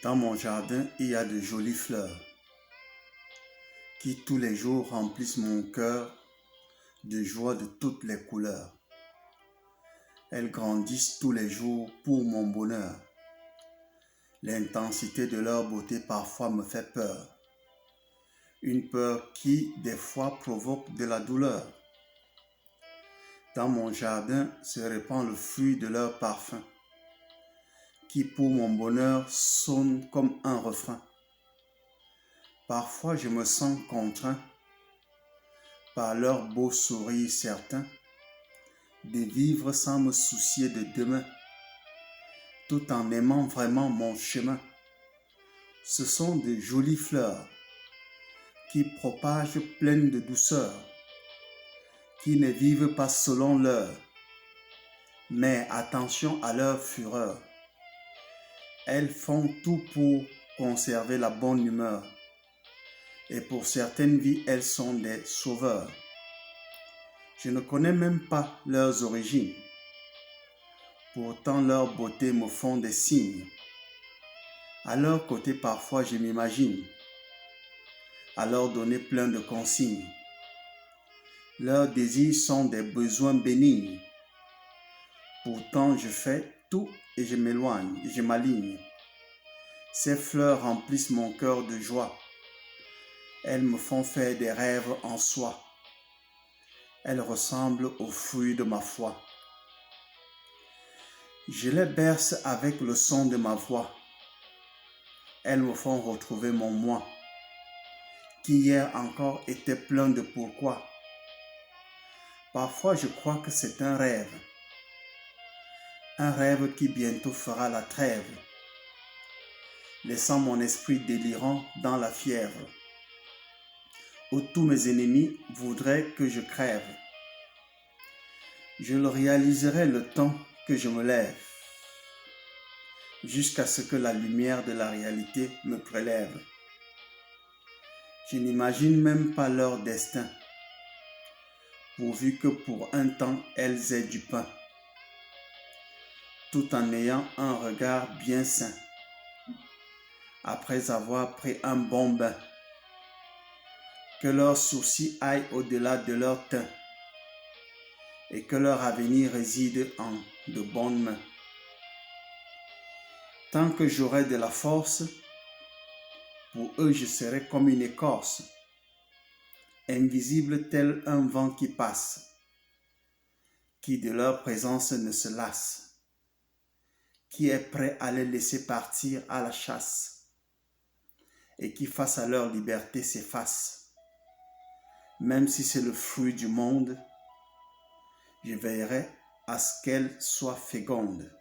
Dans mon jardin, il y a de jolies fleurs qui tous les jours remplissent mon cœur de joie de toutes les couleurs. Elles grandissent tous les jours pour mon bonheur. L'intensité de leur beauté parfois me fait peur. Une peur qui, des fois, provoque de la douleur. Dans mon jardin se répand le fruit de leur parfum, qui pour mon bonheur sonne comme un refrain. Parfois je me sens contraint, par leur beau sourire certain, de vivre sans me soucier de demain, tout en aimant vraiment mon chemin. Ce sont de jolies fleurs, qui propagent pleines de douceur, qui ne vivent pas selon l'heure, mais attention à leur fureur. Elles font tout pour conserver la bonne humeur, et pour certaines vies, elles sont des sauveurs. Je ne connais même pas leurs origines, pourtant leur beauté me font des signes. À leur côté, parfois, je m'imagine, à leur donner plein de consignes. Leurs désirs sont des besoins bénignes. Pourtant, je fais tout et je m'éloigne, et je m'aligne. Ces fleurs remplissent mon cœur de joie. Elles me font faire des rêves en soi. Elles ressemblent aux fruits de ma foi. Je les berce avec le son de ma voix. Elles me font retrouver mon moi, qui hier encore était plein de pourquoi. Parfois je crois que c'est un rêve qui bientôt fera la trêve, laissant mon esprit délirant dans la fièvre, où tous mes ennemis voudraient que je crève. Je le réaliserai le temps que je me lève, jusqu'à ce que la lumière de la réalité me prélève. Je n'imagine même pas leur destin, pourvu que pour un temps elles aient du pain, tout en ayant un regard bien sain, après avoir pris un bon bain. Que leurs sourcils aillent au-delà de leur teint, et que leur avenir réside en de bonnes mains. Tant que j'aurai de la force, pour eux je serai comme une écorce, invisible tel un vent qui passe, qui de leur présence ne se lasse, qui est prêt à les laisser partir à la chasse, et qui face à leur liberté s'efface. Même si c'est le fruit du monde, je veillerai à ce qu'elle soit féconde.